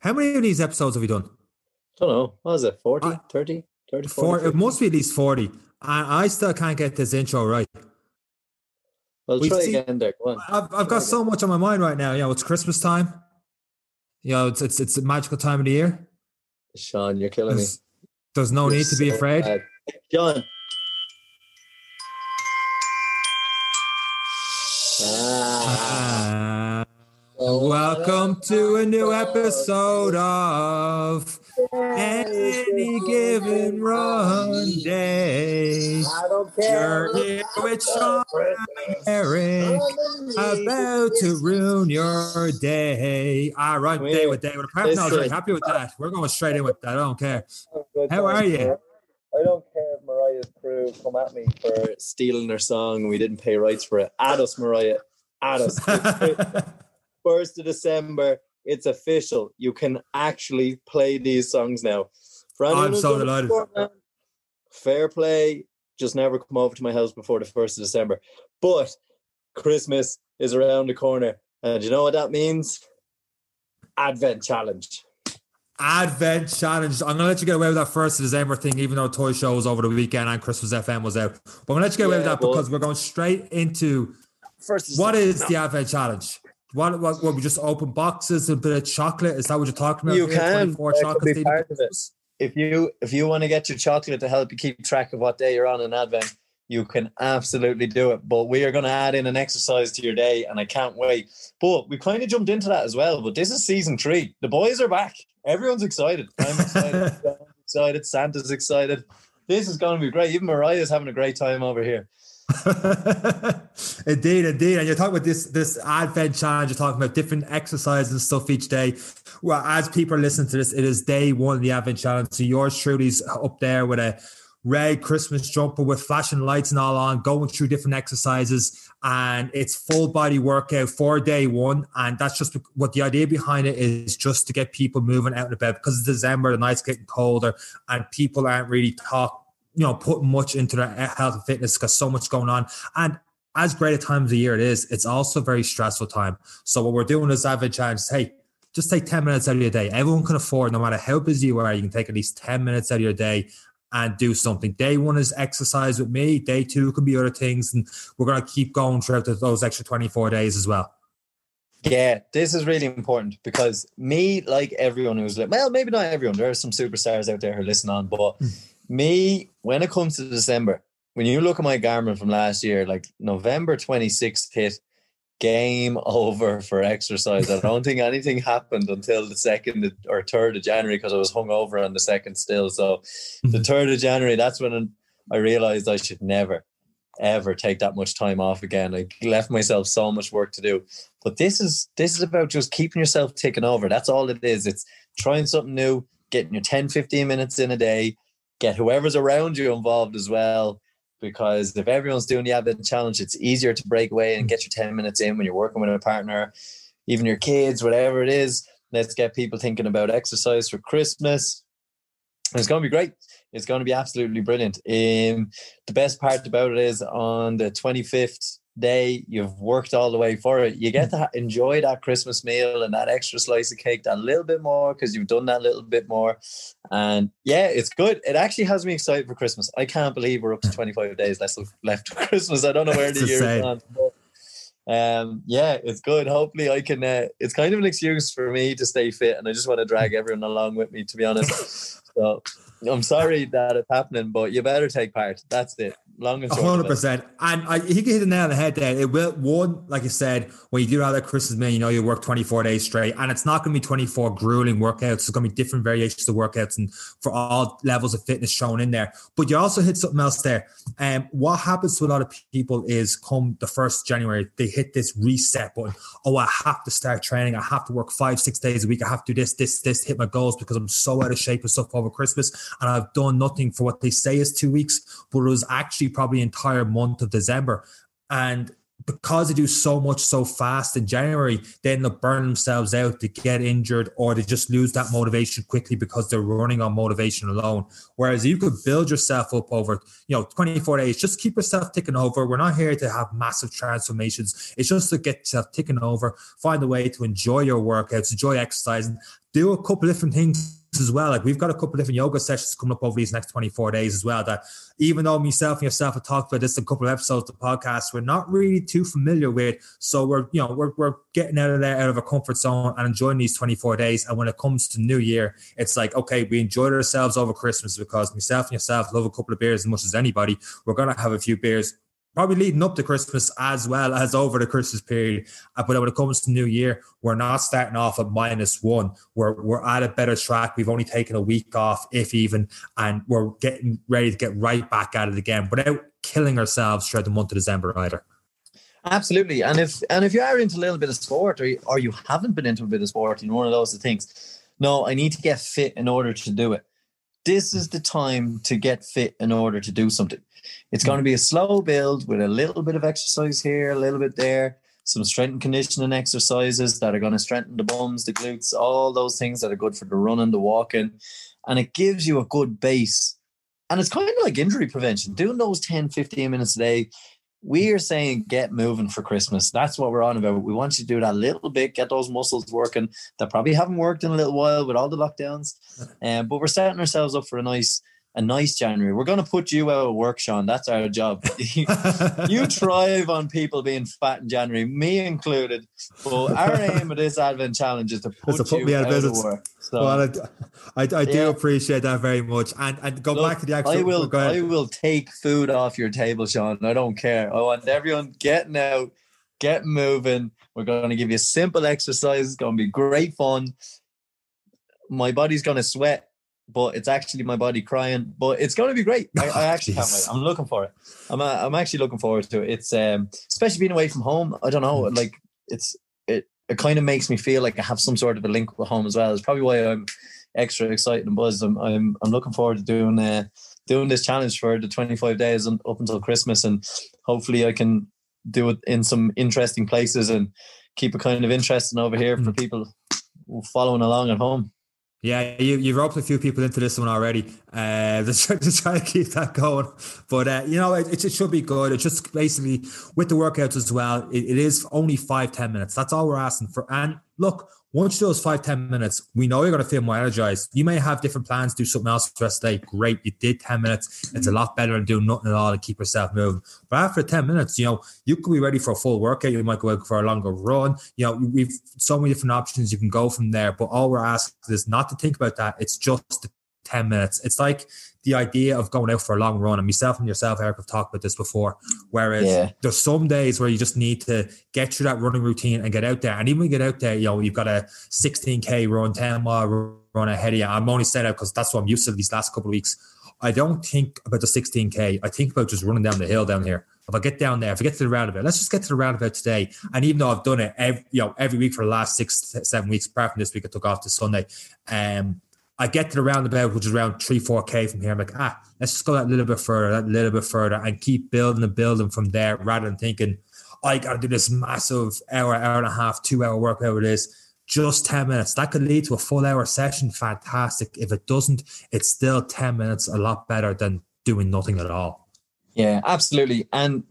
How many of these episodes have we done? Don't know. What is it? 40, 30, 30, 40? It must be at least 40. And I still can't get this intro right. Well, try again there. Go on. I've got so much on my mind right now. It's Christmas time. It's a magical time of the year. Sean, you're killing me. There's no need to be afraid. Bad. John. Welcome to a new episode of Any Given Run Day. I don't care. You're here with Seán and Eric, about to ruin your day. All right, day with day. Apparently, I was very happy with that. We're going straight in with that. I don't care. How are you? I don't care if Mariah's crew come at me for stealing their song and we didn't pay rights for it. Add us, Mariah. Add us. 1st of December, it's official. You can actually play these songs now. I'm so delighted. Fair play. Just never come over to my house before the 1st of December. But Christmas is around the corner. And you know what that means? Advent Challenge. Advent Challenge. I'm going to let you get away with that 1st of December thing, even though Toy Show was over the weekend and Christmas FM was out. But I'm going to let you get away with that because we're going straight into what is the Advent Challenge? What we just open boxes, a bit of chocolate? Is that what you're talking about? You can. 24 chocolates. Be part of it. If you want to get your chocolate to help you keep track of what day you're on in Advent, you can absolutely do it. But we are going to add in an exercise to your day, and I can't wait. But we kind of jumped into that as well. But this is season 3. The boys are back. Everyone's excited. I'm excited. John's excited. Santa's excited. This is going to be great. Even Mariah's having a great time over here. Indeed. And you're talking about this Advent Challenge. You're talking about different exercises and stuff each day. Well, as people are listening to this, it is day 1 of the Advent Challenge. So yours truly's up there with a red Christmas jumper with flashing lights and all on, going through different exercises, and it's full body workout for day 1. And that's just what the idea behind it is, just to get people moving out of bed, because it's December, the night's getting colder, and people aren't really putting much into their health and fitness because so much going on. And as great a time of the year it is, it's also a very stressful time. So what we're doing is Advent Challenge. Hey, just take 10 minutes out of your day. Everyone can afford, no matter how busy you are, you can take at least 10 minutes out of your day and do something. Day 1 is exercise with me. Day 2 can be other things. And we're going to keep going throughout those extra 24 days as well. Yeah, this is really important because me, like everyone who's, well, maybe not everyone. There are some superstars out there who listen on, but me, when it comes to December, when you look at my Garmin from last year, like November 26th hit, game over for exercise. I don't think anything happened until the 2nd or 3rd of January because I was hungover on the 2nd still. So the 3rd of January, that's when I realized I should never, ever take that much time off again. I left myself so much work to do. But this is about just keeping yourself ticking over. That's all it is. It's trying something new, getting your 10, 15 minutes in a day, get whoever's around you involved as well. Because if everyone's doing the Advent Challenge, it's easier to break away and get your 10 minutes in when you're working with a partner, even your kids, whatever it is. Let's get people thinking about exercise for Christmas. And it's going to be great. It's going to be absolutely brilliant. The best part about it is on the 25th day, you've worked all the way for it. You get to enjoy that Christmas meal and that extra slice of cake that little bit more because you've done that little bit more. And yeah, it's good. It actually has me excited for Christmas. I can't believe we're up to 25 days left for Christmas. I don't know where the year is on. Yeah, it's good. Hopefully I can, it's kind of an excuse for me to stay fit, and I just want to drag everyone along with me, to be honest. So I'm sorry that it's happening, but you better take part. That's it. Long and short. 100%. And he can hit the nail on the head there. It will, one, like I said, when you do all that Christmas meal, you know, you work 24 days straight, and it's not going to be 24 grueling workouts. There's going to be different variations of workouts and for all levels of fitness shown in there. But you also hit something else there. What happens to a lot of people is come the 1st January, they hit this reset button. Oh, I have to start training. I have to work 5-6 days a week. I have to do this, hit my goals because I'm so out of shape and stuff over Christmas. And I've done nothing for what they say is 2 weeks, but it was actually probably entire month of December. And because they do so much so fast in January, they end up burning themselves out, to get injured, or they just lose that motivation quickly because they're running on motivation alone. Whereas you could build yourself up over, 24 days, just keep yourself ticking over. We're not here to have massive transformations. It's just to get yourself ticking over, find a way to enjoy your workouts, enjoy exercising, do a couple of different things as well. Like, we've got a couple of different yoga sessions coming up over these next 24 days as well, that even though myself and yourself have talked about this in a couple of episodes of the podcast, we're not really too familiar with. So we're getting out of our comfort zone and enjoying these 24 days. And when it comes to New Year, it's like, okay, we enjoyed ourselves over Christmas because myself and yourself love a couple of beers as much as anybody. We're going to have a few beers probably leading up to Christmas as well as over the Christmas period. But when it comes to New Year, we're not starting off at -1. We're at a better track. We've only taken a week off, if even, and we're getting ready to get right back at it again without killing ourselves throughout the month of December either. Absolutely. And if you are into a little bit of sport, or you haven't been into a bit of sport, one of those things, no, I need to get fit in order to do it. This is the time to get fit in order to do something. It's going to be a slow build with a little bit of exercise here, a little bit there, some strength and conditioning exercises that are going to strengthen the bums, the glutes, all those things that are good for the running, the walking. And it gives you a good base. And it's kind of like injury prevention, doing those 10, 15 minutes a day. We are saying get moving for Christmas. That's what we're on about. We want you to do that little bit, get those muscles working that probably haven't worked in a little while with all the lockdowns. But we're setting ourselves up for a nice January. We're going to put you out of work, Sean. That's our job. You thrive on people being fat in January, me included. But our aim of this Advent Challenge is to put you out of work. So, well, I do appreciate that very much. And go back to the actual... I will take food off your table, Sean. I don't care. I want everyone getting out, getting moving. We're going to give you simple exercise. It's going to be great fun. My body's going to sweat, but it's actually my body crying. But it's going to be great. I actually can't wait. I'm looking for it. I'm actually looking forward to it. It's especially being away from home. I don't know. Like it kind of makes me feel like I have some sort of a link with home as well. It's probably why I'm extra excited and buzzed. I'm looking forward to doing this challenge for the 25 days and up until Christmas, and hopefully I can do it in some interesting places and keep it kind of interesting over here for people following along at home. Yeah, you roped a few people into this one already. To try to keep that going, but it should be good. It's just basically with the workouts as well. It is only 5-10 minutes. That's all we're asking for. And look, once you do those 5-10 minutes, we know you're going to feel more energized. You may have different plans, do something else the rest of the day. Great, you did 10 minutes. It's a lot better than doing nothing at all and keep yourself moving. But after 10 minutes, you could be ready for a full workout. You might go out for a longer run. We've so many different options you can go from there. But all we're asking is not to think about that. It's just 10 minutes. It's like the idea of going out for a long run, and myself and yourself, Eric, have talked about this before, whereas there's some days where you just need to get through that running routine and get out there. And even when you get out there, you've got a 16K run, 10-mile run ahead of you. I'm only saying that because that's what I'm used to these last couple of weeks. I don't think about the 16K. I think about just running down the hill down here. If I get down there, if I get to the roundabout, let's just get to the roundabout today. And even though I've done it every week for the last 6-7 weeks, apart from this week, I took off this Sunday. I get to the roundabout, which is around 3-4K from here. I'm like, let's just go that little bit further and keep building and building from there, rather than thinking, I got to do this massive hour and a half, 2-hour workout with this. Just 10 minutes. That could lead to a full hour session. Fantastic. If it doesn't, it's still 10 minutes, a lot better than doing nothing at all. Yeah, absolutely. And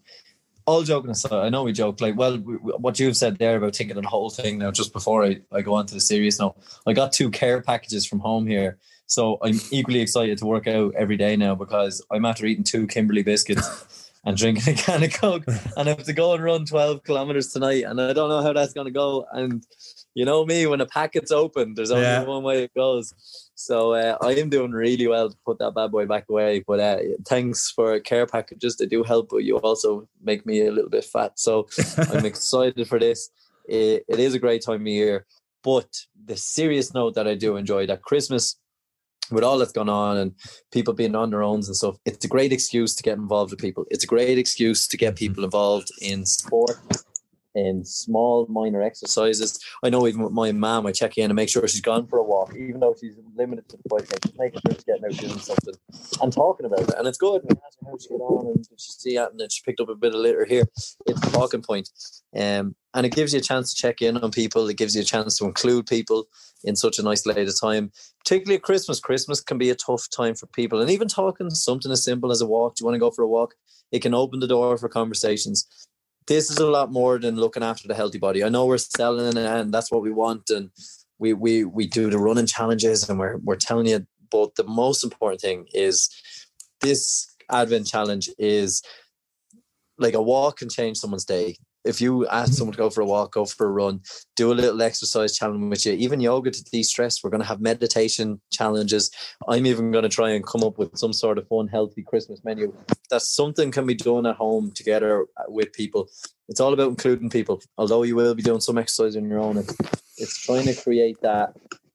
all joking aside, I know we joke, what you've said there about thinking of the whole thing now, just before I go on to the serious note, I got 2 care packages from home here. So I'm equally excited to work out every day now, because I'm after eating 2 Kimberley biscuits and drinking a can of Coke, and I have to go and run 12 kilometers tonight, and I don't know how that's going to go. And you know me, when a packet's open, there's only one way it goes. So I am doing really well to put that bad boy back away. But thanks for care packages. They do help, but you also make me a little bit fat. So I'm excited for this. It is a great time of year. But the serious note that I do enjoy, that Christmas, with all that's gone on and people being on their own and stuff, it's a great excuse to get involved with people. It's a great excuse to get people involved in sport, in small minor exercises. I know even with my mum, I check in and make sure she's gone for a walk, even though she's limited to the bike, just making sure she's getting out doing something and talking about it. And it's good. We ask how'd you get on? And did you see that? And then she picked up a bit of litter here. It's a talking point. And it gives you a chance to check in on people. It gives you a chance to include people in such an isolated time, particularly at Christmas. Christmas can be a tough time for people. And even talking something as simple as a walk. Do you want to go for a walk? It can open the door for conversations. This is a lot more than looking after the healthy body. I know we're selling it and that's what we want. And we do the running challenges and we're telling you, but the most important thing is this Advent challenge is like a walk can change someone's day. If you ask someone to go for a walk, go for a run, do a little exercise challenge with you, even yoga to de-stress. We're going to have meditation challenges. I'm even going to try and come up with some sort of fun, healthy Christmas menu. That something can be done at home together with people. It's all about including people. Although you will be doing some exercise on your own, it's trying to create that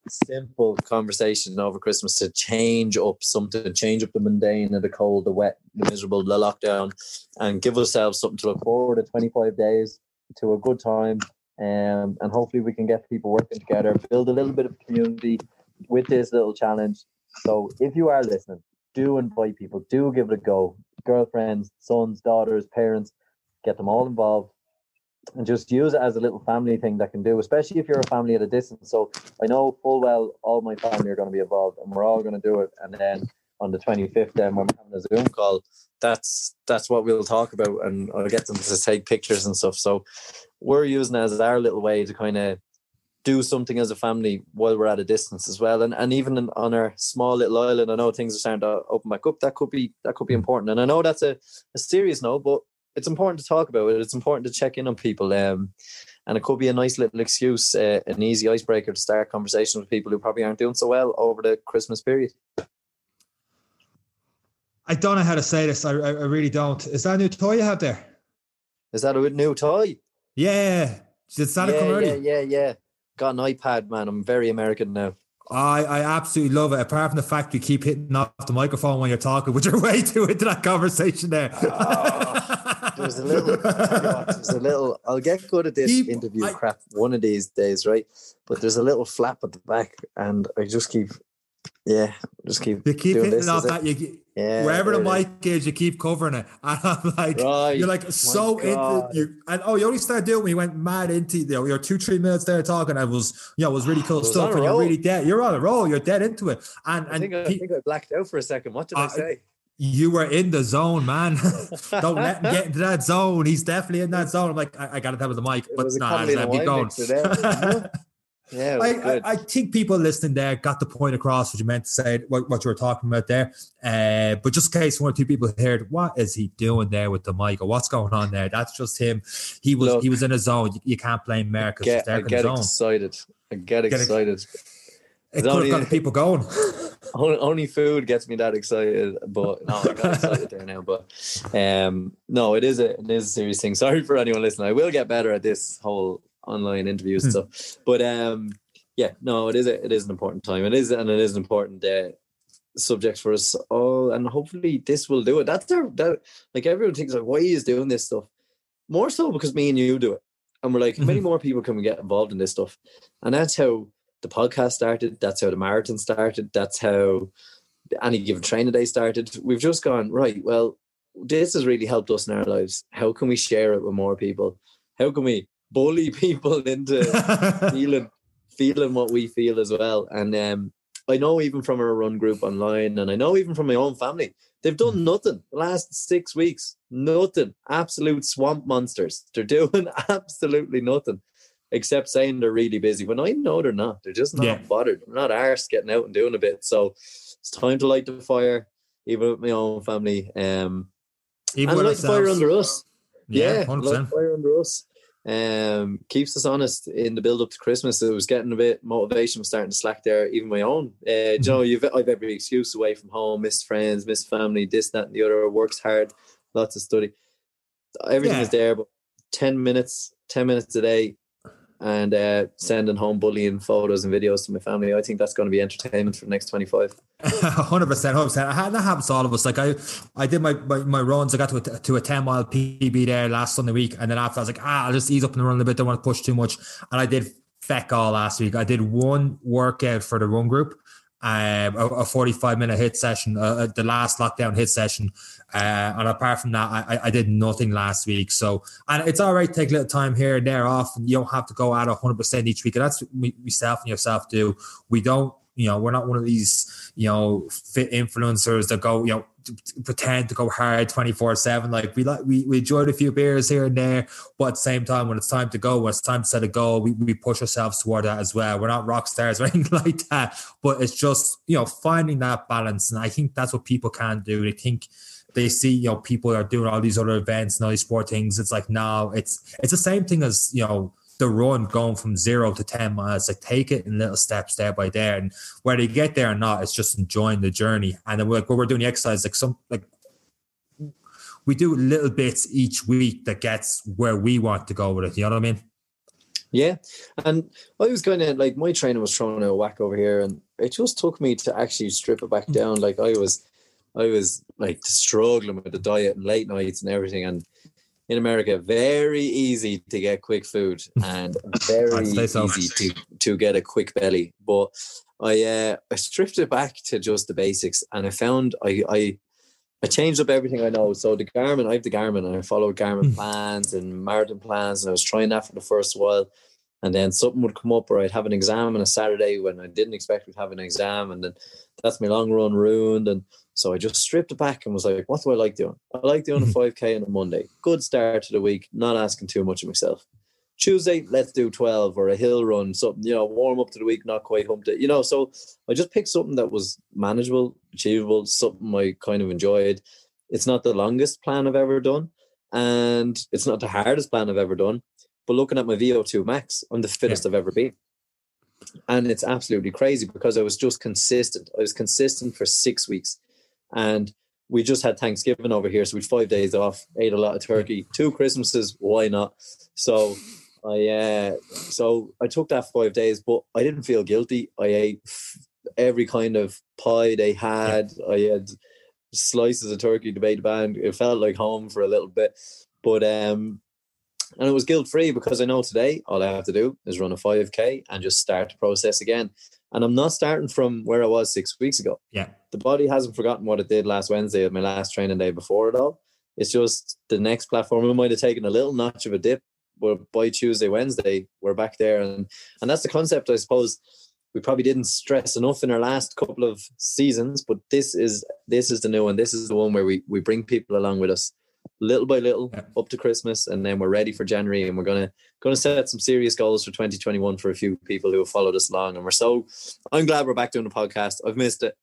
simple conversation over Christmas to change up something, change up the mundane and the cold, the wet, the miserable, the lockdown, and give ourselves something to look forward to 25 days to a good time. And hopefully we can get people working together, build a little bit of community with this little challenge. So if you are listening, do invite people, do give it a go. Girlfriends, sons, daughters, parents, get them all involved. And just use it as a little family thing that can do, especially if you're a family at a distance. So I know full well all my family are going to be involved and we're all going to do it. And then on the 25th, then when we're having a Zoom call, that's what we'll talk about, and I'll get them to take pictures and stuff. So we're using it as our little way to kind of do something as a family while we're at a distance as well. And even on our small little island, I know things are starting to open back up. That could be important. And I know that's a serious note, but it's important to talk about it. It's important to check in on people. And it could be a nice little excuse, an easy icebreaker to start conversations with people who probably aren't doing so well over the Christmas period. I don't know how to say this. I really don't. Is that a new toy you have there? Is that a new toy? Yeah. Did Santa come early? Yeah. Got an iPad, man. I'm very American now. I absolutely love it. Apart from the fact you keep hitting off the microphone when you're talking, which you're way too into that conversation there. There's a little. I'll get good at this crap one of these days, right? But there's a little flap at the back, and I just keep. You keep hitting off that. Wherever the mic is, you keep covering it. And I'm like, right, you're like so into you. And you only started doing it when you went mad into you're 2-3 minutes there talking. And it was really cool stuff. And you're really dead. You're on a roll. You're dead into it. And I think I blacked out for a second. What did I say? You were in the zone, man. Don't let him get into that zone. He's definitely in that zone. I'm like, I got to tell him the mic, but keep going. Yeah, I think people listening there got the point across what you meant to say, what you were talking about there. But just in case one or two people heard, what is he doing there with the mic, or what's going on there? That's just him. He was in a zone. You can't blame Merck. I get excited. It could have got the people going. Only food gets me that excited, but no, I got excited there now. But no, it is a serious thing. Sorry for anyone listening. I will get better at this whole online interviews and stuff. But it is an important time. It is an important subject for us all, and hopefully this will do it. Like everyone thinks like, why are you doing this stuff? More so because me and you do it, and we're like, many more people can get involved in this stuff, and that's how the podcast started. That's how the marathon started. That's how Any Given Training Day started. We've just gone, right, well, this has really helped us in our lives. How can we share it with more people? How can we bully people into feeling what we feel as well? And I know even from our run group online, and I know even from my own family, they've done nothing the last 6 weeks. Nothing. Absolute swamp monsters. They're doing absolutely nothing except saying they're really busy, when I know they're not. They're just not bothered. They're not arsed getting out and doing a bit. So it's time to light the fire, even with my own family. Even and light the fire under us. Yeah, 100%. Light the fire under us. Keeps us honest in the build up to Christmas. It was getting a bit motivation was starting to slack there, even my own. You know, I've every excuse away from home, missed friends, missed family, this, that, and the other. Works hard, lots of study. Everything is there, but 10 minutes a day, and sending home bullying photos and videos to my family. I think that's going to be entertainment for the next 25. 100%. That happens to all of us. Like I did my runs. I got to a 10-mile PB there last Sunday week, and then after I was like, I'll just ease up in the run a bit. Don't want to push too much. And I did feck all last week. I did one workout for the run group, a 45-minute hit session, the last lockdown hit session. And apart from that, I did nothing last week. So, and it's all right to take a little time here and there off, and you don't have to go at 100% each week. And that's what myself and yourself do. We don't, we're not one of these, fit influencers that go, pretend to go hard 24/7. Like we enjoyed a few beers here and there, but at the same time, when it's time to go, when it's time to set a goal, we push ourselves toward that as well. We're not rock stars or anything like that, but it's just finding that balance. And I think that's what people can do. They think they see people are doing all these other events and all these sport things. It's like, no, it's the same thing as the run going from 0 to 10 miles. Like, take it in little steps there by there, and whether you get there or not, it's just enjoying the journey. And then when we're doing the exercise, we do little bits each week that gets where we want to go with it. You know what I mean? Yeah. And I was kind of like, my trainer was throwing a whack over here, and it just took me to actually strip it back down. Like I was like struggling with the diet and late nights and everything. And in America, very easy to get quick food and very easy to get a quick belly. But I stripped it back to just the basics, and I found I changed up everything I know. So I have the Garmin, and I followed Garmin plans and marathon plans, and I was trying that for the first while. And then something would come up, or I'd have an exam on a Saturday when I didn't expect we'd have an exam, and then that's my long run ruined. And so I just stripped it back and was like, what do I like doing? I like doing a 5K on a Monday. Good start to the week, not asking too much of myself. Tuesday, let's do 12 or a hill run, something, warm up to the week, not quite humped it, So I just picked something that was manageable, achievable, something I kind of enjoyed. It's not the longest plan I've ever done, and it's not the hardest plan I've ever done. But looking at my VO2 max, I'm the fittest I've ever been. And it's absolutely crazy because I was just consistent. I was consistent for 6 weeks. And we just had Thanksgiving over here, so we had 5 days off, ate a lot of turkey, 2 Christmases, why not? So I took that 5 days, but I didn't feel guilty. I ate every kind of pie they had. I had slices of turkey to bake the band. It felt like home for a little bit. But and it was guilt-free because I know today all I have to do is run a 5K and just start the process again. And I'm not starting from where I was 6 weeks ago. Yeah. The body hasn't forgotten what it did last Wednesday at my last training day before it all. It's just the next platform. We might have taken a little notch of a dip, but by Tuesday, Wednesday, we're back there. And that's the concept, I suppose. We probably didn't stress enough in our last couple of seasons, but this is the new one. This is the one where we bring people along with us little by little up to Christmas, and then we're ready for January, and we're gonna set some serious goals for 2021 for a few people who have followed us along. And I'm glad we're back doing the podcast. I've missed it,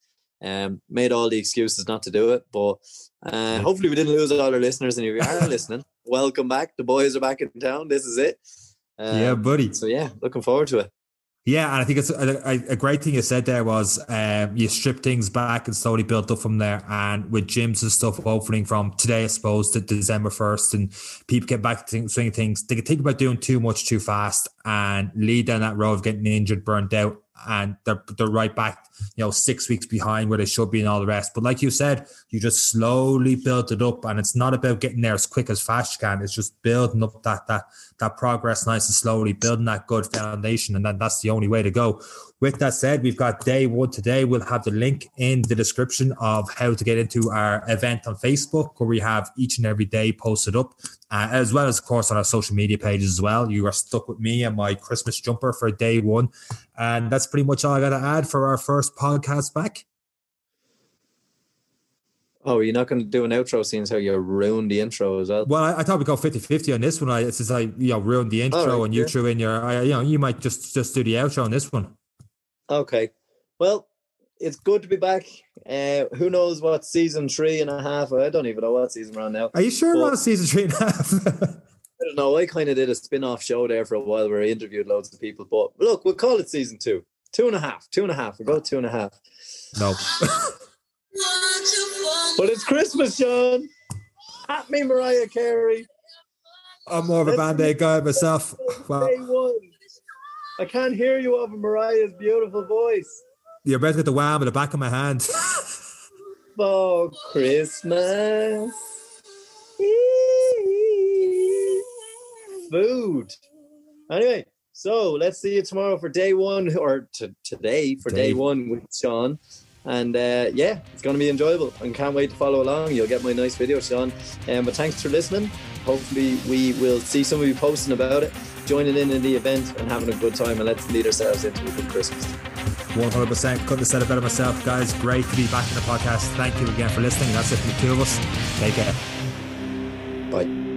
made all the excuses not to do it, but hopefully we didn't lose all our listeners. And if you are listening, welcome back. The boys are back in town. This is it. Yeah, buddy. So yeah, looking forward to it. Yeah, and I think it's a great thing you said there was you strip things back and slowly built up from there. And with gyms and stuff opening from today, I suppose, to December 1st, and people get back to swinging things, they can think about doing too much too fast and lead down that road of getting injured, burnt out, and they're right back, 6 weeks behind where they should be and all the rest. But like you said, you just slowly built it up, and it's not about getting there as quick as fast you can. It's just building up that progress nice and slowly, building that good foundation, and that's the only way to go. With that said, we've got day one today. We'll have the link in the description of how to get into our event on Facebook, where we have each and every day posted up, as well as, of course, on our social media pages as well. You are stuck with me and my Christmas jumper for day one. And that's pretty much all I got to add for our first podcast back. Oh, you're not going to do an outro, seeing as how you ruined the intro as well? Well, I thought we'd go 50-50 on this one. It's just like, ruined the intro, and you threw in your, you might just do the outro on this one. Okay. Well, it's good to be back. Who knows what season 3.5? I don't even know what season we're on now. Are you sure we're on season 3.5? I don't know. I kind of did a spin-off show there for a while where I interviewed loads of people. But look, we'll call it season 2. 2.5. 2.5. We'll go 2.5. No. But it's Christmas, John. At me, Mariah Carey. I'm more of a Band-Aid guy myself. Well, I can't hear you over Mariah's beautiful voice. You're about to get the wham in the back of my hand. For Christmas. Food. Anyway, So let's see you tomorrow for day one, or today for day one with Seán. And yeah, it's going to be enjoyable and can't wait to follow along. You'll get my nice video, Seán. But thanks for listening. Hopefully we will see some of you posting about it, joining in the event and having a good time, and let's lead ourselves into a good Christmas. 100%. Couldn't have said it better myself, guys. Great to be back in the podcast. Thank you again for listening. That's it from the two of us. Take care. Bye.